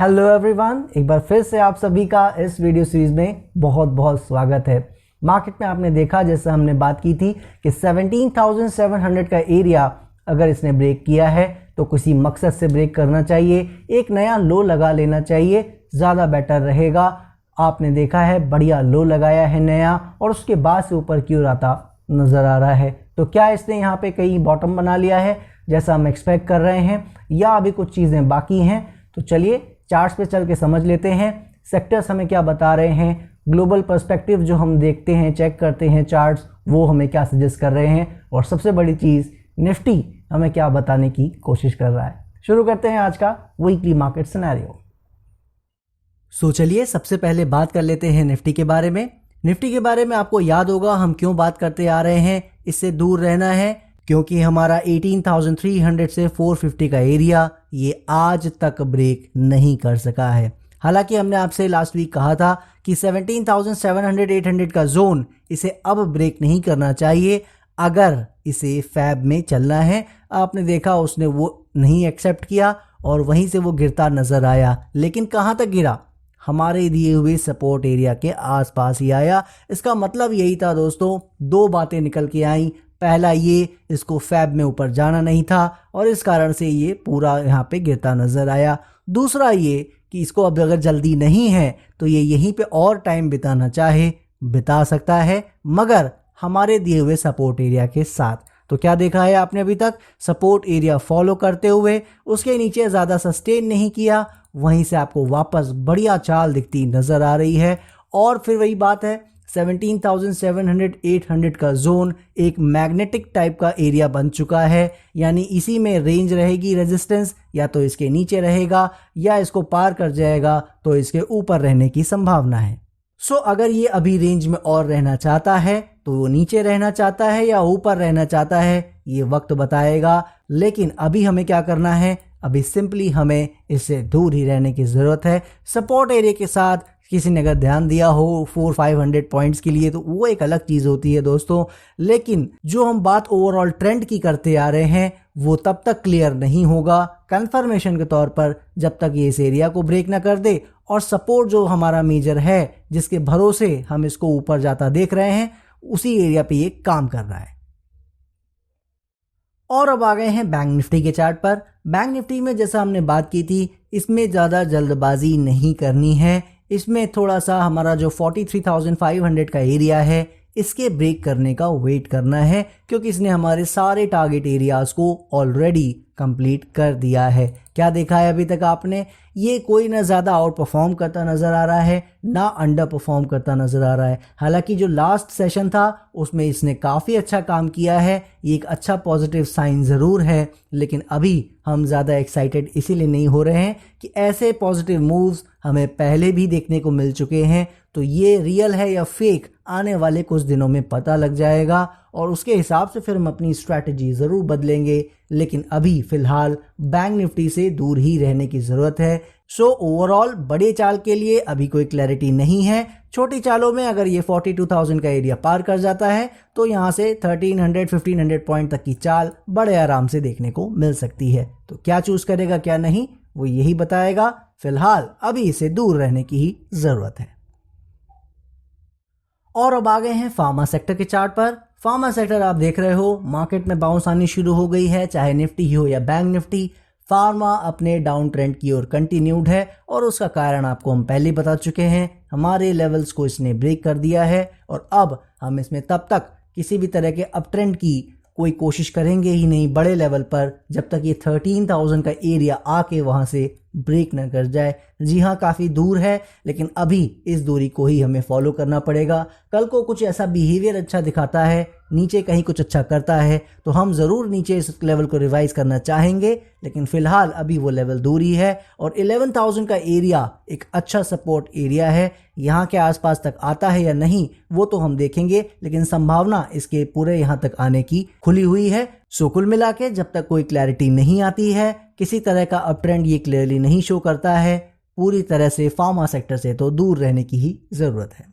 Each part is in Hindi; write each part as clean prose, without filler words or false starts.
हेलो एवरीवन, एक बार फिर से आप सभी का इस वीडियो सीरीज में बहुत बहुत स्वागत है। मार्केट में आपने देखा, जैसे हमने बात की थी कि 17,700 का एरिया अगर इसने ब्रेक किया है तो किसी मकसद से ब्रेक करना चाहिए, एक नया लो लगा लेना चाहिए, ज़्यादा बेटर रहेगा। आपने देखा है बढ़िया लो लगाया है नया और उसके बाद से ऊपर क्यों आता नज़र आ रहा है। तो क्या इसने यहाँ पे कहीं बॉटम बना लिया है जैसा हम एक्सपेक्ट कर रहे हैं, या अभी कुछ चीज़ें बाकी हैं? तो चलिए चार्ट्स पे चल के समझ लेते हैं सेक्टर्स हमें क्या बता रहे हैं। ग्लोबल पर्सपेक्टिव जो हम देखते हैं, चेक करते हैं चार्ट्स, वो हमें क्या सजेस्ट कर रहे हैं, और सबसे बड़ी चीज़ निफ्टी हमें क्या बताने की कोशिश कर रहा है। शुरू करते हैं आज का वीकली मार्केट सिनेरियो। सो चलिए सबसे पहले बात कर लेते हैं निफ्टी के बारे में। निफ्टी के बारे में आपको याद होगा हम क्यों बात करते आ रहे हैं, इससे दूर रहना है क्योंकि हमारा 18,300 से 450 का एरिया ये आज तक ब्रेक नहीं कर सका है। हालांकि हमने आपसे लास्ट वीक कहा था कि 17,700-800 का जोन इसे अब ब्रेक नहीं करना चाहिए अगर इसे फैब में चलना है। आपने देखा उसने वो नहीं एक्सेप्ट किया और वहीं से वो गिरता नजर आया, लेकिन कहाँ तक गिरा? हमारे दिए हुए सपोर्ट एरिया के आसपास ही आया। इसका मतलब यही था दोस्तों, दो बातें निकल के आई। पहला ये, इसको फैब में ऊपर जाना नहीं था और इस कारण से ये पूरा यहाँ पे गिरता नजर आया। दूसरा ये कि इसको अब अगर जल्दी नहीं है तो ये यहीं पे और टाइम बिताना चाहे बिता सकता है, मगर हमारे दिए हुए सपोर्ट एरिया के साथ। तो क्या देखा है आपने अभी तक? सपोर्ट एरिया फॉलो करते हुए उसके नीचे ज़्यादा सस्टेन नहीं किया, वहीं से आपको वापस बढ़िया चाल दिखती नज़र आ रही है। और फिर वही बात है, 17,700-800 का जोन एक मैग्नेटिक टाइप का एरिया बन चुका है, यानी इसी में रेंज रहेगी रेजिस्टेंस, या तो इसके नीचे रहेगा या इसको पार कर जाएगा तो इसके ऊपर रहने की संभावना है। सो अगर ये अभी रेंज में और रहना चाहता है तो वो नीचे रहना चाहता है या ऊपर रहना चाहता है, ये वक्त बताएगा। लेकिन अभी हमें क्या करना है? अभी सिंपली हमें इससे दूर ही रहने की ज़रूरत है। सपोर्ट एरिया के साथ किसी ने अगर ध्यान दिया हो 400-500 पॉइंट्स के लिए तो वो एक अलग चीज़ होती है दोस्तों, लेकिन जो हम बात ओवरऑल ट्रेंड की करते आ रहे हैं वो तब तक क्लियर नहीं होगा कंफर्मेशन के तौर पर जब तक ये इस एरिया को ब्रेक ना कर दे। और सपोर्ट जो हमारा मेजर है जिसके भरोसे हम इसको ऊपर जाता देख रहे हैं, उसी एरिया पे ये काम कर रहा है। और अब आ गए हैं बैंक निफ्टी के चार्ट पर। बैंक निफ्टी में जैसा हमने बात की थी, इसमें ज़्यादा जल्दबाजी नहीं करनी है। इसमें थोड़ा सा हमारा जो 43,500 का एरिया है इसके ब्रेक करने का वेट करना है, क्योंकि इसने हमारे सारे टारगेट एरियाज को ऑलरेडी कंप्लीट कर दिया है। क्या देखा है अभी तक आपने? ये कोई ना ज़्यादा आउट परफॉर्म करता नज़र आ रहा है ना अंडर परफॉर्म करता नज़र आ रहा है। हालांकि जो लास्ट सेशन था उसमें इसने काफ़ी अच्छा काम किया है, ये एक अच्छा पॉजिटिव साइन ज़रूर है, लेकिन अभी हम ज़्यादा एक्साइटेड इसीलिए नहीं हो रहे हैं कि ऐसे पॉजिटिव मूव्स हमें पहले भी देखने को मिल चुके हैं। तो ये रियल है या फेक आने वाले कुछ दिनों में पता लग जाएगा और उसके हिसाब से फिर हम अपनी स्ट्रैटेजी ज़रूर बदलेंगे। लेकिन अभी फ़िलहाल बैंक निफ्टी से दूर ही रहने की ज़रूरत है। सो ओवरऑल बड़े चाल के लिए अभी कोई क्लैरिटी नहीं है। छोटी चालों में अगर ये 42,000 का एरिया पार कर जाता है तो यहाँ से 1300-1500 पॉइंट तक की चाल बड़े आराम से देखने को मिल सकती है। तो क्या चूज़ करेगा क्या नहीं वो यही बताएगा। फिलहाल अभी इसे दूर रहने की ही ज़रूरत है। और अब आ गए हैं फार्मा सेक्टर के चार्ट पर। फार्मा सेक्टर आप देख रहे हो मार्केट में बाउंस आनी शुरू हो गई है, चाहे निफ्टी ही हो या बैंक निफ्टी। फार्मा अपने डाउन ट्रेंड की ओर कंटिन्यूड है और उसका कारण आपको हम पहले बता चुके हैं। हमारे लेवल्स को इसने ब्रेक कर दिया है और अब हम इसमें तब तक किसी भी तरह के अप ट्रेंड की कोई कोशिश करेंगे ही नहीं बड़े लेवल पर जब तक ये 13,000 का एरिया आके वहाँ से ब्रेक न कर जाए। जी हाँ, काफ़ी दूर है, लेकिन अभी इस दूरी को ही हमें फॉलो करना पड़ेगा। कल को कुछ ऐसा बिहेवियर अच्छा दिखाता है, नीचे कहीं कुछ अच्छा करता है तो हम ज़रूर नीचे इस लेवल को रिवाइज करना चाहेंगे, लेकिन फ़िलहाल अभी वो लेवल दूरी है। और 11,000 का एरिया एक अच्छा सपोर्ट एरिया है। यहाँ के आसपास तक आता है या नहीं वो तो हम देखेंगे, लेकिन संभावना इसके पूरे यहाँ तक आने की खुली हुई है। सो कुल मिला के जब तक कोई क्लैरिटी नहीं आती है, किसी तरह का अप ट्रेंड ये क्लियरली नहीं शो करता है, पूरी तरह से फार्मा सेक्टर से तो दूर रहने की ही ज़रूरत है।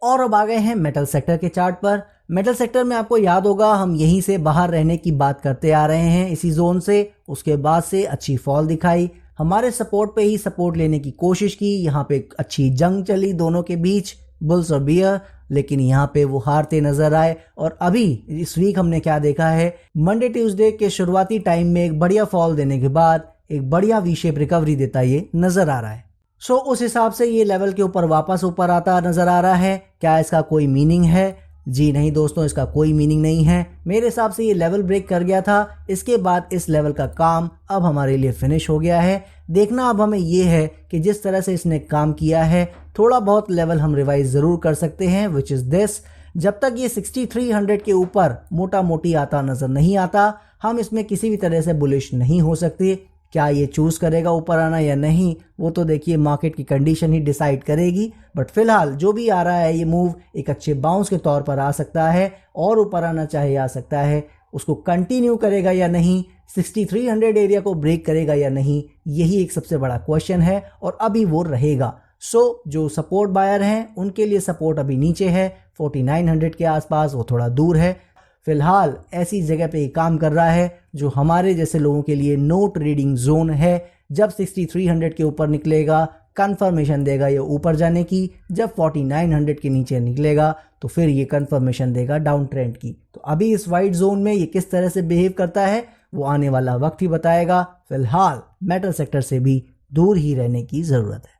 और अब आ गए हैं मेटल सेक्टर के चार्ट पर। मेटल सेक्टर में आपको याद होगा हम यहीं से बाहर रहने की बात करते आ रहे हैं, इसी जोन से। उसके बाद से अच्छी फॉल दिखाई, हमारे सपोर्ट पे ही सपोर्ट लेने की कोशिश की, यहाँ पे एक अच्छी जंग चली दोनों के बीच, बुल्स और बियर, लेकिन यहाँ पे वो हारते नजर आए। और अभी इस वीक हमने क्या देखा है, मंडे ट्यूसडे के शुरुआती टाइम में एक बढ़िया फॉल देने के बाद एक बढ़िया वी शेप रिकवरी देता ये नजर आ रहा है। सो उस हिसाब से ये लेवल के ऊपर वापस ऊपर आता नजर आ रहा है। क्या इसका कोई मीनिंग है? जी नहीं दोस्तों, इसका कोई मीनिंग नहीं है। मेरे हिसाब से ये लेवल ब्रेक कर गया था, इसके बाद इस लेवल का काम अब हमारे लिए फिनिश हो गया है। देखना अब हमें ये है कि जिस तरह से इसने काम किया है, थोड़ा बहुत लेवल हम रिवाइज जरूर कर सकते हैं, विच इज दिस। जब तक ये 6300 के ऊपर मोटा मोटी आता नजर नहीं आता, हम इसमें किसी भी तरह से बुलिश नहीं हो सकते। क्या ये चूज करेगा ऊपर आना या नहीं, वो तो देखिए मार्केट की कंडीशन ही डिसाइड करेगी। बट फिलहाल जो भी आ रहा है ये मूव एक अच्छे बाउंस के तौर पर आ सकता है और ऊपर आना चाहे आ सकता है। उसको कंटिन्यू करेगा या नहीं, 6300 एरिया को ब्रेक करेगा या नहीं, यही एक सबसे बड़ा क्वेश्चन है और अभी वो रहेगा। सो जो सपोर्ट बायर हैं उनके लिए सपोर्ट अभी नीचे है, 4900 के आसपास, वो थोड़ा दूर है। फिलहाल ऐसी जगह पे काम कर रहा है जो हमारे जैसे लोगों के लिए नो ट्रेडिंग जोन है। जब 6300 के ऊपर निकलेगा कंफर्मेशन देगा ये ऊपर जाने की, जब 4900 के नीचे निकलेगा तो फिर ये कंफर्मेशन देगा डाउन ट्रेंड की। तो अभी इस वाइट जोन में ये किस तरह से बिहेव करता है वो आने वाला वक्त ही बताएगा। फिलहाल मेटल सेक्टर से भी दूर ही रहने की जरूरत है।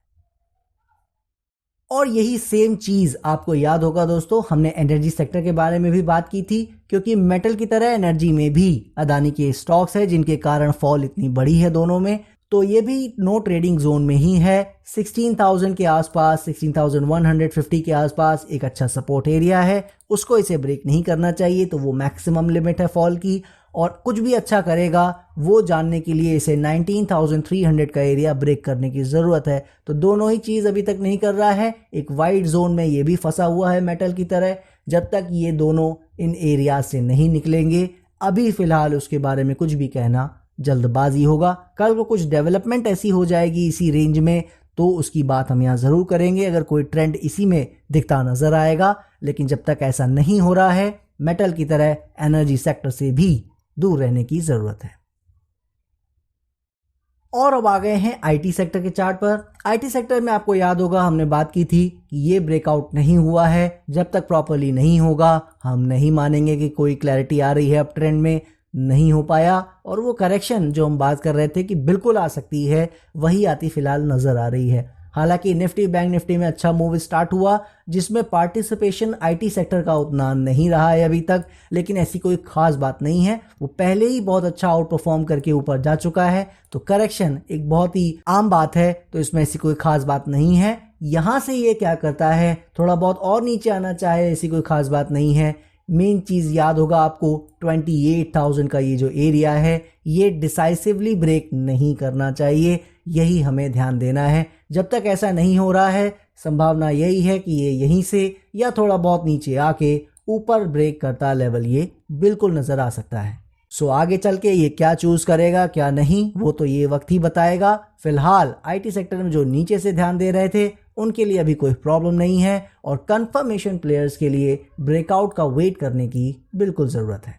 और यही सेम चीज आपको याद होगा दोस्तों, हमने एनर्जी सेक्टर के बारे में भी बात की थी, क्योंकि मेटल की तरह एनर्जी में भी अदानी के स्टॉक्स है जिनके कारण फॉल इतनी बड़ी है दोनों में। तो ये भी नो ट्रेडिंग जोन में ही है। 16,000 के आसपास, 16,150 के आसपास एक अच्छा सपोर्ट एरिया है, उसको इसे ब्रेक नहीं करना चाहिए। तो वो मैक्सिमम लिमिट है फॉल की, और कुछ भी अच्छा करेगा वो जानने के लिए इसे 19,300 का एरिया ब्रेक करने की ज़रूरत है। तो दोनों ही चीज़ अभी तक नहीं कर रहा है। एक वाइट जोन में ये भी फंसा हुआ है मेटल की तरह। जब तक ये दोनों इन एरिया से नहीं निकलेंगे, अभी फ़िलहाल उसके बारे में कुछ भी कहना जल्दबाजी होगा। कल को कुछ डेवलपमेंट ऐसी हो जाएगी इसी रेंज में तो उसकी बात हम यहाँ ज़रूर करेंगे, अगर कोई ट्रेंड इसी में दिखता नज़र आएगा। लेकिन जब तक ऐसा नहीं हो रहा है, मेटल की तरह एनर्जी सेक्टर से भी दूर रहने की जरूरत है। और अब आ गए हैं आईटी सेक्टर के चार्ट पर। आईटी सेक्टर में आपको याद होगा हमने बात की थी कि ये ब्रेकआउट नहीं हुआ है। जब तक प्रॉपर्ली नहीं होगा हम नहीं मानेंगे कि कोई क्लैरिटी आ रही है अप ट्रेंड में। नहीं हो पाया, और वो करेक्शन जो हम बात कर रहे थे कि बिल्कुल आ सकती है, वही आती फिलहाल नजर आ रही है। हालांकि निफ्टी बैंक निफ्टी में अच्छा मूव स्टार्ट हुआ, जिसमें पार्टिसिपेशन आईटी सेक्टर का उतना नहीं रहा है अभी तक, लेकिन ऐसी कोई खास बात नहीं है। वो पहले ही बहुत अच्छा आउट परफॉर्म करके ऊपर जा चुका है, तो करेक्शन एक बहुत ही आम बात है, तो इसमें ऐसी कोई खास बात नहीं है। यहां से ये क्या करता है, थोड़ा बहुत और नीचे आना चाहे, ऐसी कोई खास बात नहीं है। मेन चीज याद होगा आपको, 28,000 का ये जो एरिया है ये डिसाइसिवली ब्रेक नहीं करना चाहिए, यही हमें ध्यान देना है। जब तक ऐसा नहीं हो रहा है, संभावना यही है कि ये यहीं से या थोड़ा बहुत नीचे आके ऊपर ब्रेक करता लेवल ये बिल्कुल नजर आ सकता है। सो आगे चल के ये क्या चूज करेगा क्या नहीं, वो तो ये वक्त ही बताएगा। फिलहाल आईटी सेक्टर में जो नीचे से ध्यान दे रहे थे उनके लिए अभी कोई प्रॉब्लम नहीं है, और कंफर्मेशन प्लेयर्स के लिए ब्रेकआउट का वेट करने की बिल्कुल जरूरत है।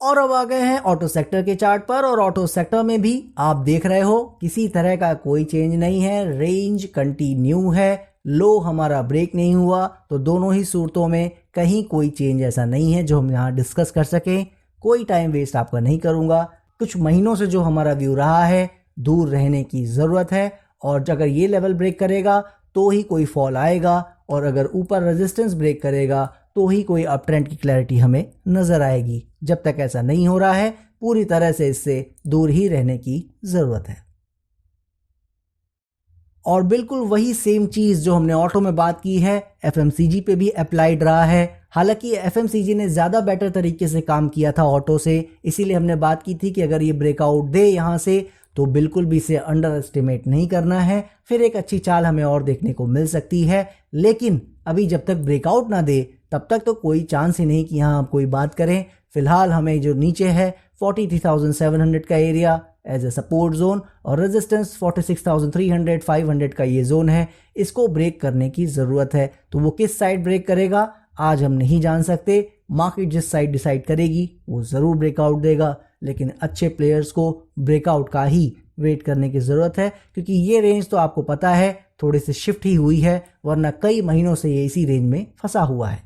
और अब आ गए हैं ऑटो सेक्टर के चार्ट पर, और ऑटो सेक्टर में भी आप देख रहे हो किसी तरह का कोई चेंज नहीं है, रेंज कंटिन्यू है, लो हमारा ब्रेक नहीं हुआ। तो दोनों ही सूरतों में कहीं कोई चेंज ऐसा नहीं है जो हम यहाँ डिस्कस कर सकें। कोई टाइम वेस्ट आपका नहीं करूँगा। कुछ महीनों से जो हमारा व्यू रहा है, दूर रहने की ज़रूरत है, और अगर ये लेवल ब्रेक करेगा तो ही कोई फॉल आएगा, और अगर ऊपर रेजिस्टेंस ब्रेक करेगा तो ही कोई अप ट्रेंड की क्लैरिटी हमें नज़र आएगी। जब तक ऐसा नहीं हो रहा है, पूरी तरह से इससे दूर ही रहने की ज़रूरत है। और बिल्कुल वही सेम चीज़ जो हमने ऑटो में बात की है, एफएमसीजी पे भी अप्लाइड रहा है। हालांकि एफएमसीजी ने ज़्यादा बेटर तरीके से काम किया था ऑटो से, इसीलिए हमने बात की थी कि अगर ये ब्रेकआउट दे यहाँ से तो बिल्कुल भी इसे अंडर एस्टिमेट नहीं करना है, फिर एक अच्छी चाल हमें और देखने को मिल सकती है। लेकिन अभी जब तक ब्रेकआउट ना दे तब तक तो कोई चांस ही नहीं कि यहाँ आप कोई बात करें। फिलहाल हमें जो नीचे है 43,700 का area as a support zone, और रेजिस्टेंस 46,300 500 का ये जोन है, इसको ब्रेक करने की ज़रूरत है। तो वो किस साइड ब्रेक करेगा आज हम नहीं जान सकते। मार्केट जिस साइड डिसाइड करेगी वो ज़रूर ब्रेकआउट देगा, लेकिन अच्छे प्लेयर्स को ब्रेकआउट का ही वेट करने की ज़रूरत है, क्योंकि ये रेंज तो आपको पता है थोड़ी सी शिफ्ट ही हुई है, वरना कई महीनों से ये इसी रेंज में फंसा हुआ है।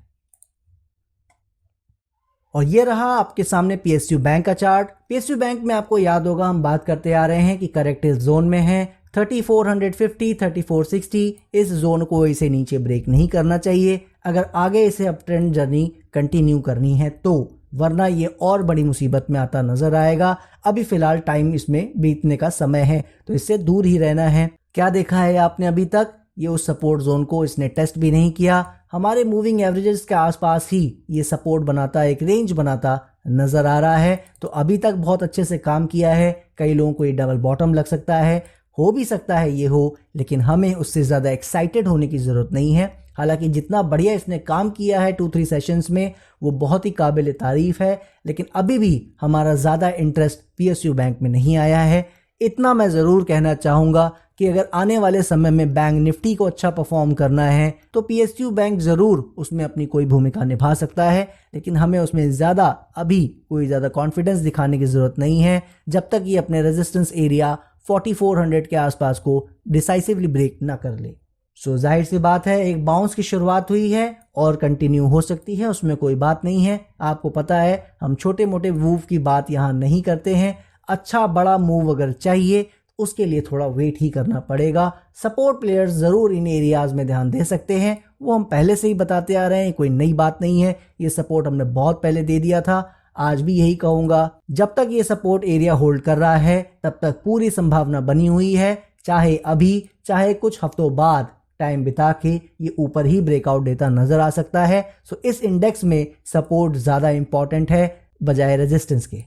और ये रहा आपके सामने पीएसयू बैंक का चार्ट। पीएसयू बैंक में आपको याद होगा हम बात करते आ रहे हैं कि करेक्टिव जोन में है 3450, 3460। इस जोन को इसे नीचे ब्रेक नहीं करना चाहिए अगर आगे इसे अप ट्रेंड जर्नी कंटिन्यू करनी है तो, वरना ये और बड़ी मुसीबत में आता नजर आएगा। अभी फिलहाल टाइम इसमें बीतने का समय है, तो इससे दूर ही रहना है। क्या देखा है आपने अभी तक? ये उस सपोर्ट जोन को इसने टेस्ट भी नहीं किया। हमारे मूविंग एवरेजेस के आसपास ही ये सपोर्ट बनाता, एक रेंज बनाता नजर आ रहा है। तो अभी तक बहुत अच्छे से काम किया है। कई लोगों को ये डबल बॉटम लग सकता है, हो भी सकता है ये हो, लेकिन हमें उससे ज़्यादा एक्साइटेड होने की ज़रूरत नहीं है। हालांकि जितना बढ़िया इसने काम किया है 2-3 सेशंस में वो बहुत ही काबिल तारीफ है, लेकिन अभी भी हमारा ज़्यादा इंटरेस्ट पीएसयू बैंक में नहीं आया है। इतना मैं ज़रूर कहना चाहूँगा कि अगर आने वाले समय में बैंक निफ्टी को अच्छा परफॉर्म करना है तो पीएसयू बैंक ज़रूर उसमें अपनी कोई भूमिका निभा सकता है, लेकिन हमें उसमें ज़्यादा अभी कोई ज़्यादा कॉन्फिडेंस दिखाने की ज़रूरत नहीं है जब तक ये अपने रेजिस्टेंस एरिया 4400 के आसपास को डिसाइसिवली ब्रेक ना कर ले। सो जाहिर सी बात है एक बाउंस की शुरुआत हुई है और कंटिन्यू हो सकती है, उसमें कोई बात नहीं है। आपको पता है हम छोटे मोटे मूव की बात यहाँ नहीं करते हैं। अच्छा बड़ा मूव अगर चाहिए उसके लिए थोड़ा वेट ही करना पड़ेगा। सपोर्ट प्लेयर्स ज़रूर इन एरियाज़ में ध्यान दे सकते हैं, वो हम पहले से ही बताते आ रहे हैं, कोई नई बात नहीं है। ये सपोर्ट हमने बहुत पहले दे दिया था, आज भी यही कहूँगा। जब तक ये सपोर्ट एरिया होल्ड कर रहा है तब तक पूरी संभावना बनी हुई है, चाहे अभी चाहे कुछ हफ्तों बाद टाइम बिता के ये ऊपर ही ब्रेकआउट देता नजर आ सकता है। सो इस इंडेक्स में सपोर्ट ज़्यादा इंपॉर्टेंट है बजाय रेजिस्टेंस के।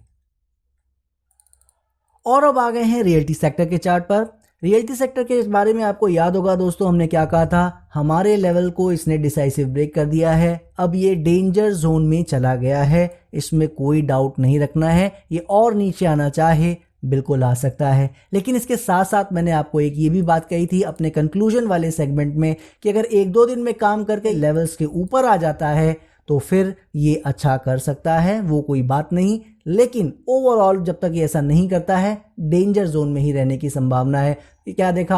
और अब आ गए हैं रियल्टी सेक्टर के चार्ट पर। रियल्टी सेक्टर के इस बारे में आपको याद होगा दोस्तों, हमने क्या कहा था, हमारे लेवल को इसने डिसाइसिव ब्रेक कर दिया है। अब ये डेंजर जोन में चला गया है, इसमें कोई डाउट नहीं रखना है। ये और नीचे आना चाहे बिल्कुल आ सकता है, लेकिन इसके साथ साथ मैंने आपको एक ये भी बात कही थी अपने कंक्लूजन वाले सेगमेंट में कि अगर 1-2 दिन में काम करके लेवल्स के ऊपर आ जाता है तो फिर ये अच्छा कर सकता है, वो कोई बात नहीं। लेकिन ओवरऑल जब तक ये ऐसा नहीं करता है डेंजर जोन में ही रहने की संभावना है। क्या देखा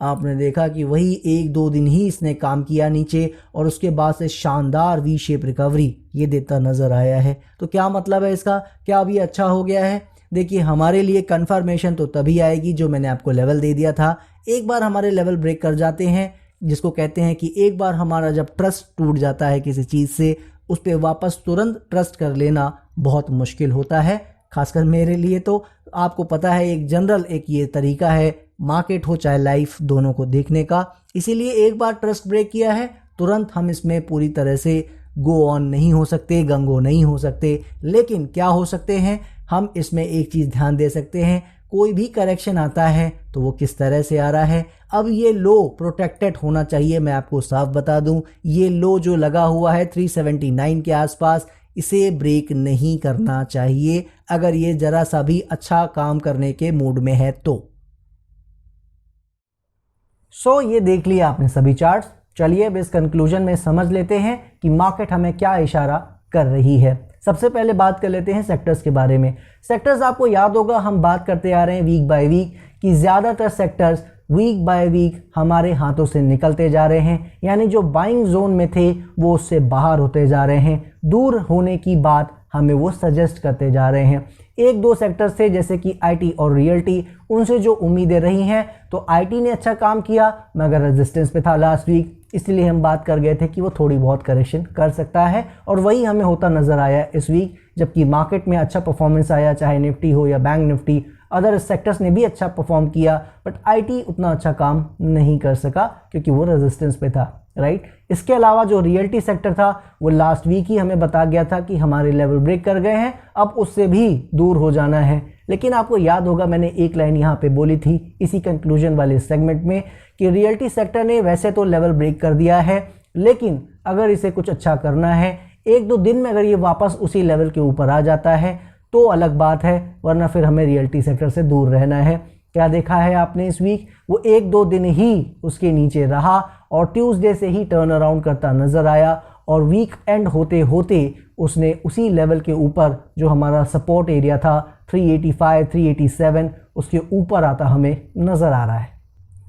आपने देखा कि वही 1-2 दिन ही इसने काम किया नीचे और उसके बाद से शानदार वी शेप रिकवरी ये देता नजर आया है। तो क्या मतलब है इसका, क्या अब ये अच्छा हो गया है? देखिए हमारे लिए कंफर्मेशन तो तभी आएगी जो मैंने आपको लेवल दे दिया था। एक बार हमारे लेवल ब्रेक कर जाते हैं, जिसको कहते हैं कि एक बार हमारा जब ट्रस्ट टूट जाता है किसी चीज़ से, उस पर वापस तुरंत ट्रस्ट कर लेना बहुत मुश्किल होता है, खासकर मेरे लिए। तो आपको पता है एक जनरल एक ये तरीका है मार्केट हो चाहे लाइफ दोनों को देखने का। इसीलिए एक बार ट्रस्ट ब्रेक किया है तुरंत हम इसमें पूरी तरह से गो ऑन नहीं हो सकते, गंगो नहीं हो सकते। लेकिन क्या हो सकते हैं, हम इसमें एक चीज़ ध्यान दे सकते हैं, कोई भी करेक्शन आता है तो वो किस तरह से आ रहा है। अब ये लो प्रोटेक्टेड होना चाहिए, मैं आपको साफ बता दूं, ये लो जो लगा हुआ है 379 के आसपास, इसे ब्रेक नहीं करना चाहिए अगर ये जरा सा भी अच्छा काम करने के मूड में है तो। सो ये देख लिया आपने सभी चार्ट्स। चलिए अब इस कंक्लूजन में समझ लेते हैं कि मार्केट हमें क्या इशारा कर रही है। सबसे पहले बात कर लेते हैं सेक्टर्स के बारे में। सेक्टर्स आपको याद होगा हम बात करते आ रहे हैं वीक बाय वीक कि ज़्यादातर सेक्टर्स वीक बाय वीक हमारे हाथों से निकलते जा रहे हैं, यानी जो बाइंग जोन में थे वो उससे बाहर होते जा रहे हैं, दूर होने की बात हमें वो सजेस्ट करते जा रहे हैं। 1-2 सेक्टर्स थे जैसे कि आईटी और रियल्टी, उनसे जो उम्मीदें रही हैं तो आईटी ने अच्छा काम किया मगर रेजिस्टेंस पे था लास्ट वीक, इसलिए हम बात कर गए थे कि वो थोड़ी बहुत करेक्शन कर सकता है और वही हमें होता नजर आया इस वीक। जबकि मार्केट में अच्छा परफॉर्मेंस आया, चाहे निफ्टी हो या बैंक निफ्टी, अदर सेक्टर्स ने भी अच्छा परफॉर्म किया, बट आईटी उतना अच्छा काम नहीं कर सका क्योंकि वो रेजिस्टेंस पे था, राइट। इसके अलावा जो रियल्टी सेक्टर था वो लास्ट वीक ही हमें बता गया था कि हमारे लेवल ब्रेक कर गए हैं, अब उससे भी दूर हो जाना है। लेकिन आपको याद होगा मैंने एक लाइन यहाँ पे बोली थी इसी कंक्लूजन वाले सेगमेंट में कि रियल्टी सेक्टर ने वैसे तो लेवल ब्रेक कर दिया है, लेकिन अगर इसे कुछ अच्छा करना है 1-2 दिन में अगर ये वापस उसी लेवल के ऊपर आ जाता है तो अलग बात है, वरना फिर हमें रियल्टी सेक्टर से दूर रहना है। क्या देखा है आपने इस वीक, वो 1-2 दिन ही उसके नीचे रहा और ट्यूसडे से ही टर्न अराउंड करता नजर आया और वीक एंड होते होते उसने उसी लेवल के ऊपर जो हमारा सपोर्ट एरिया था 385, 387 उसके ऊपर आता हमें नज़र आ रहा है।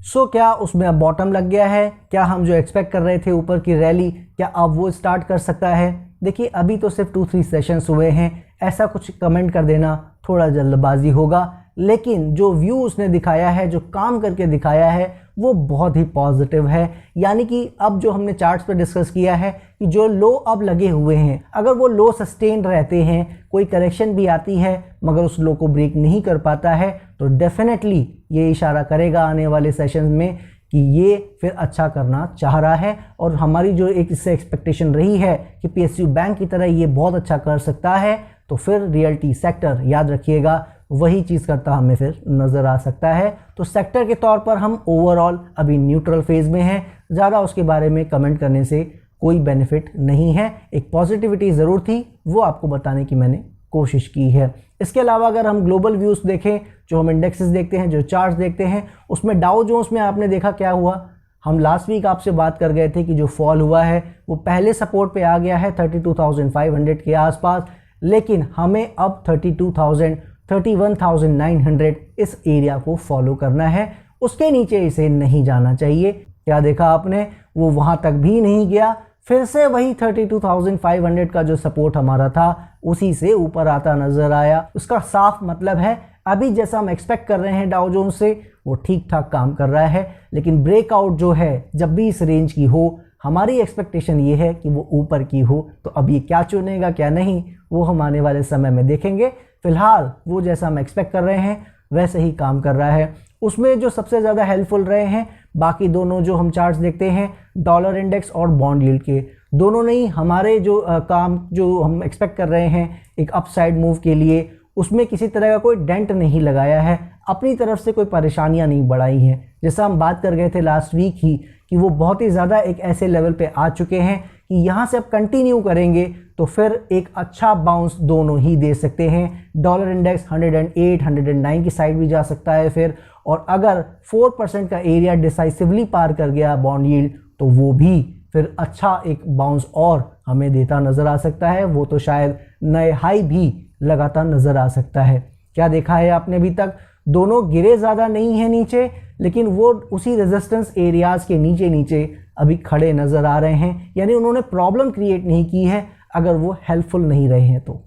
सो क्या उसमें अब बॉटम लग गया है? क्या हम जो एक्सपेक्ट कर रहे थे ऊपर की रैली, क्या अब वो स्टार्ट कर सकता है? देखिए अभी तो सिर्फ 2-3 सेशंस हुए हैं, ऐसा कुछ कमेंट कर देना थोड़ा जल्दबाजी होगा, लेकिन जो व्यू उसने दिखाया है, जो काम करके दिखाया है, वो बहुत ही पॉजिटिव है। यानी कि अब जो हमने चार्ट्स पे डिस्कस किया है कि जो लो अब लगे हुए हैं, अगर वो लो सस्टेन रहते हैं, कोई करेक्शन भी आती है मगर उस लो को ब्रेक नहीं कर पाता है, तो डेफिनेटली ये इशारा करेगा आने वाले सेशन में कि ये फिर अच्छा करना चाह रहा है। और हमारी जो एक इससे एक्सपेक्टेशन रही है कि PSU बैंक की तरह ये बहुत अच्छा कर सकता है, तो फिर रियल्टी सेक्टर याद रखिएगा वही चीज़ करता हमें फिर नज़र आ सकता है। तो सेक्टर के तौर पर हम ओवरऑल अभी न्यूट्रल फेज में हैं, ज़्यादा उसके बारे में कमेंट करने से कोई बेनिफिट नहीं है। एक पॉजिटिविटी ज़रूर थी, वो आपको बताने की मैंने कोशिश की है। इसके अलावा अगर हम ग्लोबल व्यूज़ देखें, जो हम इंडेक्सेस देखते हैं, जो चार्ट्स देखते हैं, उसमें डाउ जोन्स में आपने देखा क्या हुआ। हम लास्ट वीक आपसे बात कर गए थे कि जो फॉल हुआ है वो पहले सपोर्ट पे आ गया है 32,500 के आसपास, लेकिन हमें अब 32,000 31,900 इस एरिया को फॉलो करना है, उसके नीचे इसे नहीं जाना चाहिए। क्या देखा आपने, वो वहाँ तक भी नहीं गया, फिर से वही 32,500 का जो सपोर्ट हमारा था उसी से ऊपर आता नज़र आया। उसका साफ मतलब है अभी जैसा हम एक्सपेक्ट कर रहे हैं डाउ जोन्स से, वो ठीक ठाक काम कर रहा है। लेकिन ब्रेकआउट जो है जब भी इस रेंज की हो, हमारी एक्सपेक्टेशन ये है कि वो ऊपर की हो। तो अब ये क्या चुनेगा क्या नहीं, वो हम आने वाले समय में देखेंगे। फिलहाल वो जैसा हम एक्सपेक्ट कर रहे हैं वैसे ही काम कर रहा है। उसमें जो सबसे ज़्यादा हेल्पफुल रहे हैं बाकी दोनों जो हम चार्ट्स देखते हैं, डॉलर इंडेक्स और बॉन्ड यील्ड के, दोनों ने ही हमारे जो काम जो हम एक्सपेक्ट कर रहे हैं एक अपसाइड मूव के लिए, उसमें किसी तरह का कोई डेंट नहीं लगाया है, अपनी तरफ से कोई परेशानियां नहीं बढ़ाई हैं। जैसा हम बात कर गए थे लास्ट वीक ही कि वो बहुत ही ज़्यादा एक ऐसे लेवल पे आ चुके हैं कि यहाँ से अब कंटिन्यू करेंगे तो फिर एक अच्छा बाउंस दोनों ही दे सकते हैं। डॉलर इंडेक्स 108, 109 की साइड भी जा सकता है फिर, और अगर 4% का एरिया डिसाइसिवली पार कर गया बॉन्ड यील्ड तो वो भी फिर अच्छा एक बाउंस और हमें देता नज़र आ सकता है। वो तो शायद नए हाई भी लगातार नज़र आ सकता है। क्या देखा है आपने अभी तक, दोनों गिरे ज़्यादा नहीं है नीचे, लेकिन वो उसी रेजिस्टेंस एरियाज़ के नीचे नीचे अभी खड़े नज़र आ रहे हैं, यानी उन्होंने प्रॉब्लम क्रिएट नहीं की है अगर वो हेल्पफुल नहीं रहे हैं तो।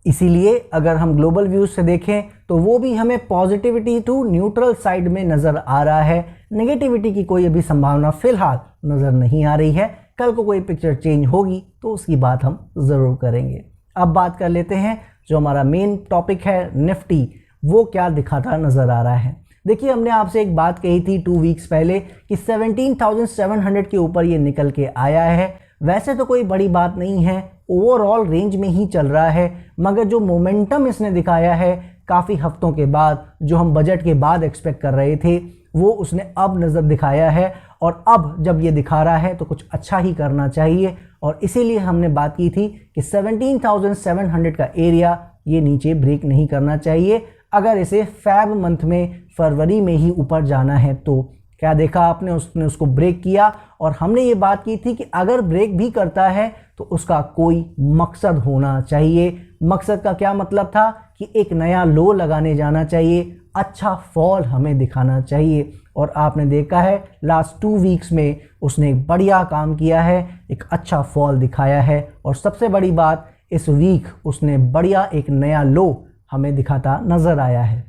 इसीलिए अगर हम ग्लोबल व्यूज़ से देखें तो वो भी हमें पॉजिटिविटी टू न्यूट्रल साइड में नज़र आ रहा है। नेगेटिविटी की कोई अभी संभावना फ़िलहाल नज़र नहीं आ रही है। कल को कोई पिक्चर चेंज होगी तो उसकी बात हम ज़रूर करेंगे। अब बात कर लेते हैं जो हमारा मेन टॉपिक है निफ्टी, वो क्या दिखाता नज़र आ रहा है। देखिए हमने आपसे एक बात कही थी 2 वीक्स पहले कि 17,700 के ऊपर ये निकल के आया है। वैसे तो कोई बड़ी बात नहीं है, ओवरऑल रेंज में ही चल रहा है, मगर जो मोमेंटम इसने दिखाया है काफ़ी हफ्तों के बाद, जो हम बजट के बाद एक्सपेक्ट कर रहे थे, वो उसने अब नज़र दिखाया है। और अब जब ये दिखा रहा है तो कुछ अच्छा ही करना चाहिए, और इसीलिए हमने बात की थी कि 17,700 का एरिया ये नीचे ब्रेक नहीं करना चाहिए अगर इसे फेब मंथ में, फरवरी में ही ऊपर जाना है तो। क्या देखा आपने, उसने उसको ब्रेक किया, और हमने ये बात की थी कि अगर ब्रेक भी करता है तो उसका कोई मकसद होना चाहिए। मकसद का क्या मतलब था कि एक नया लो लगाने जाना चाहिए, अच्छा फॉल हमें दिखाना चाहिए। और आपने देखा है लास्ट 2 वीक्स में उसने एक बढ़िया काम किया है, एक अच्छा फॉल दिखाया है, और सबसे बड़ी बात इस वीक उसने बढ़िया एक नया लो हमें दिखाता नज़र आया है।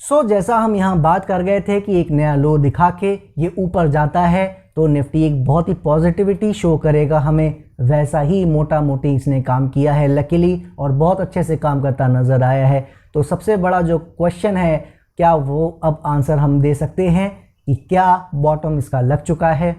सो जैसा हम यहाँ बात कर गए थे कि एक नया लो दिखा के ये ऊपर जाता है तो निफ्टी एक बहुत ही पॉजिटिविटी शो करेगा हमें, वैसा ही मोटा मोटी इसने काम किया है लकीली, और बहुत अच्छे से काम करता नज़र आया है। तो सबसे बड़ा जो क्वेश्चन है, क्या वो अब आंसर हम दे सकते हैं कि क्या बॉटम इसका लग चुका है।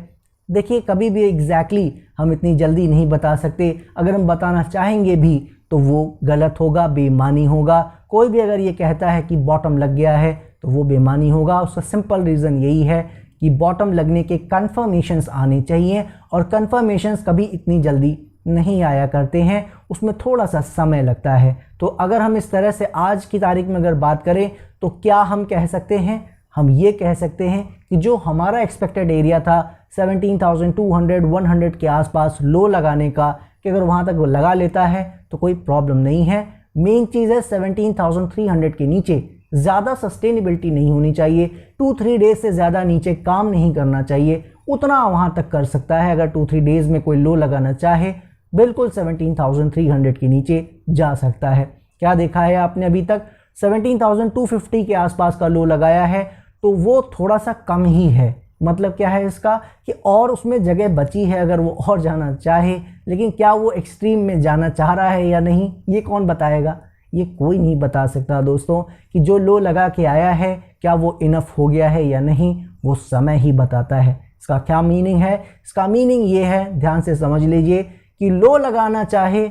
देखिए कभी भी एग्जैक्टली हम इतनी जल्दी नहीं बता सकते, अगर हम बताना चाहेंगे भी तो वो गलत होगा, बेईमानी होगा। कोई भी अगर ये कहता है कि बॉटम लग गया है तो वो बेईमानी होगा। उसका सिंपल रीज़न यही है कि बॉटम लगने के कंफर्मेशंस आने चाहिए, और कंफर्मेशंस कभी इतनी जल्दी नहीं आया करते हैं, उसमें थोड़ा सा समय लगता है। तो अगर हम इस तरह से आज की तारीख में अगर बात करें तो क्या हम कह सकते हैं, हम ये कह सकते हैं कि जो हमारा एक्सपेक्टेड एरिया था 17,200, 100 के आसपास लो लगाने का, कि अगर वहाँ तक वो लगा लेता है तो कोई प्रॉब्लम नहीं है। मेन चीज़ है 17,300 के नीचे ज़्यादा सस्टेनेबिलिटी नहीं होनी चाहिए, 2-3 डेज से ज़्यादा नीचे काम नहीं करना चाहिए, उतना वहाँ तक कर सकता है। अगर 2-3 डेज में कोई लो लगाना चाहे बिल्कुल 17,300 के नीचे जा सकता है। क्या देखा है आपने अभी तक 17,250 के आसपास का लो लगाया है, तो वो थोड़ा सा कम ही है। मतलब क्या है इसका कि और उसमें जगह बची है अगर वो और जाना चाहे, लेकिन क्या वो एक्सट्रीम में जाना चाह रहा है या नहीं, ये कौन बताएगा? ये कोई नहीं बता सकता दोस्तों कि जो लो लगा के आया है क्या वो इनफ हो गया है या नहीं, वो समय ही बताता है। इसका क्या मीनिंग है? इसका मीनिंग ये है, ध्यान से समझ लीजिए, कि लो लगाना चाहे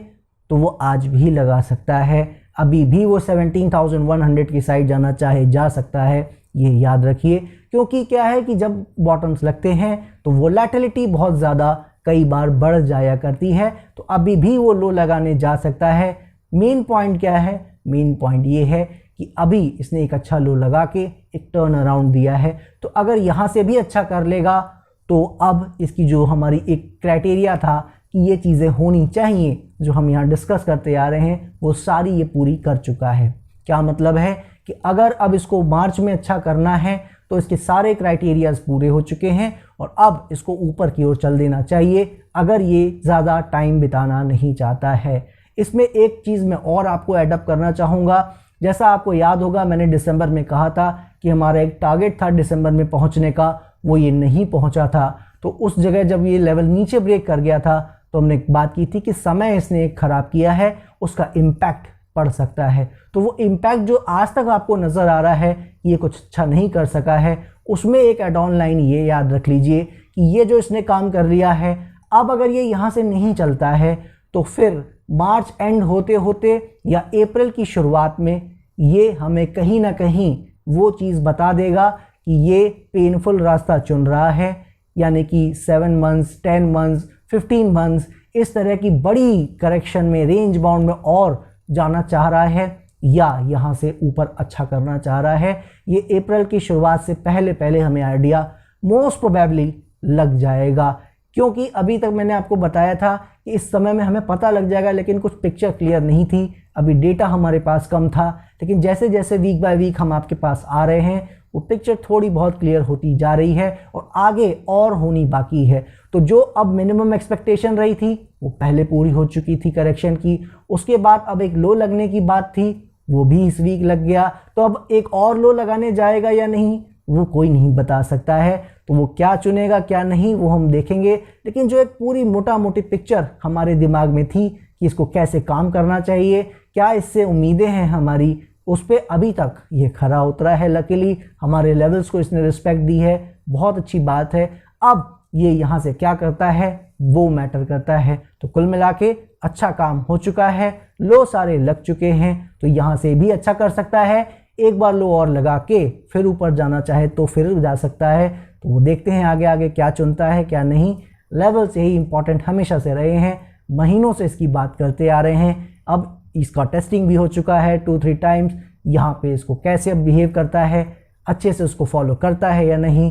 तो वो आज भी लगा सकता है, अभी भी वो 17,100 की साइड जाना चाहे जा सकता है, ये याद रखिए। क्योंकि क्या है कि जब बॉटम्स लगते हैं तो वोलेटिलिटी बहुत ज़्यादा कई बार बढ़ जाया करती है, तो अभी भी वो लो लगाने जा सकता है। मेन पॉइंट क्या है? मेन पॉइंट ये है कि अभी इसने एक अच्छा लो लगा के एक टर्न अराउंड दिया है, तो अगर यहाँ से भी अच्छा कर लेगा तो अब इसकी जो हमारी एक क्राइटेरिया था कि ये चीज़ें होनी चाहिए जो हम यहाँ डिस्कस करते आ रहे हैं, वो सारी ये पूरी कर चुका है। क्या मतलब है कि अगर अब इसको मार्च में अच्छा करना है तो इसके सारे क्राइटेरियाज पूरे हो चुके हैं और अब इसको ऊपर की ओर चल देना चाहिए, अगर ये ज़्यादा टाइम बिताना नहीं चाहता है। इसमें एक चीज़ मैं और आपको एडअप करना चाहूँगा। जैसा आपको याद होगा, मैंने दिसंबर में कहा था कि हमारा एक टारगेट था दिसंबर में पहुँचने का, वो ये नहीं पहुँचा था। तो उस जगह जब ये लेवल नीचे ब्रेक कर गया था तो हमने बात की थी कि समय इसने ख़राब किया है, उसका इम्पैक्ट पड़ सकता है। तो वो इम्पैक्ट जो आज तक आपको नज़र आ रहा है ये कुछ अच्छा नहीं कर सका है, उसमें एक एड ऑन लाइन ये याद रख लीजिए कि ये जो इसने काम कर लिया है, अब अगर ये यहाँ से नहीं चलता है तो फिर मार्च एंड होते होते या अप्रैल की शुरुआत में ये हमें कहीं ना कहीं वो चीज़ बता देगा कि ये पेनफुल रास्ता चुन रहा है, यानी कि 7 मंथ्स, 10 मंथ्स, 15 मंथ्स इस तरह की बड़ी करेक्शन में, रेंज बाउंड में और जाना चाह रहा है या यहाँ से ऊपर अच्छा करना चाह रहा है। ये अप्रैल की शुरुआत से पहले पहले हमें आइडिया मोस्ट प्रोबेबली लग जाएगा, क्योंकि अभी तक मैंने आपको बताया था कि इस समय में हमें पता लग जाएगा, लेकिन कुछ पिक्चर क्लियर नहीं थी, अभी डेटा हमारे पास कम था। लेकिन जैसे जैसे वीक बाय वीक हम आपके पास आ रहे हैं वो पिक्चर थोड़ी बहुत क्लियर होती जा रही है और आगे और होनी बाकी है। तो जो अब मिनिमम एक्सपेक्टेशन रही थी वो पहले पूरी हो चुकी थी करेक्शन की, उसके बाद अब एक लो लगने की बात थी, वो भी इस वीक लग गया। तो अब एक और लो लगाने जाएगा या नहीं वो कोई नहीं बता सकता है, तो वो क्या चुनेगा क्या नहीं वो हम देखेंगे। लेकिन जो एक पूरी मोटा मोटी पिक्चर हमारे दिमाग में थी कि इसको कैसे काम करना चाहिए, क्या इससे उम्मीदें हैं हमारी, उस पर अभी तक ये खरा उतरा है। लकीली हमारे लेवल्स को इसने रिस्पेक्ट दी है, बहुत अच्छी बात है। अब ये यहाँ से क्या करता है वो मैटर करता है। तो कुल मिला के अच्छा काम हो चुका है, लो सारे लग चुके हैं, तो यहाँ से भी अच्छा कर सकता है। एक बार लो और लगा के फिर ऊपर जाना चाहे तो फिर जा सकता है। तो वो देखते हैं आगे आगे क्या चुनता है क्या नहीं। लेवल्स यही इंपॉर्टेंट हमेशा से रहे हैं, महीनों से इसकी बात करते आ रहे हैं। अब इसका टेस्टिंग भी हो चुका है 2-3 टाइम्स, यहाँ पे इसको कैसे अब बिहेव करता है, अच्छे से उसको फॉलो करता है या नहीं,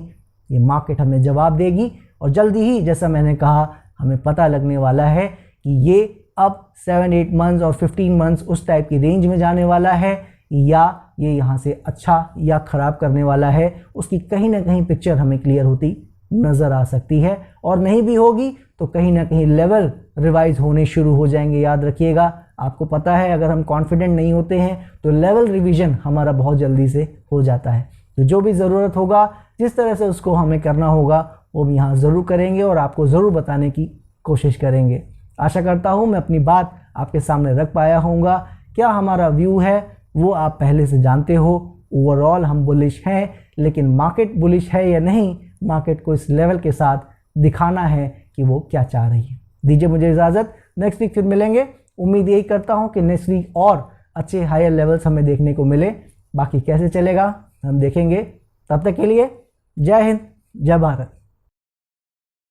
ये मार्केट हमें जवाब देगी। और जल्दी ही जैसा मैंने कहा हमें पता लगने वाला है कि ये अब 7-8 मंथ्स और 15 मंथ्स उस टाइप की रेंज में जाने वाला है या ये यहाँ से अच्छा या ख़राब करने वाला है। उसकी कहीं ना कहीं पिक्चर हमें क्लियर होती नज़र आ सकती है, और नहीं भी होगी तो कहीं ना कहीं लेवल रिवाइज होने शुरू हो जाएंगे। याद रखिएगा, आपको पता है अगर हम कॉन्फिडेंट नहीं होते हैं तो लेवल रिवीजन हमारा बहुत जल्दी से हो जाता है। तो जो भी ज़रूरत होगा, जिस तरह से उसको हमें करना होगा वो हम यहाँ ज़रूर करेंगे और आपको ज़रूर बताने की कोशिश करेंगे। आशा करता हूँ मैं अपनी बात आपके सामने रख पाया होऊंगा। क्या हमारा व्यू है वो आप पहले से जानते हो। ओवरऑल हम बुलिश हैं, लेकिन मार्केट बुलिश है या नहीं, मार्केट को इस लेवल के साथ दिखाना है कि वो क्या चाह रही है। दीजिए मुझे इजाज़त, नेक्स्ट वीक फिर मिलेंगे। उम्मीद यही करता हूँ कि नेक्स्ट वीक और अच्छे हायर लेवल्स हमें देखने को मिले। बाकी कैसे चलेगा हम देखेंगे। तब तक के लिए जय हिंद, जय भारत।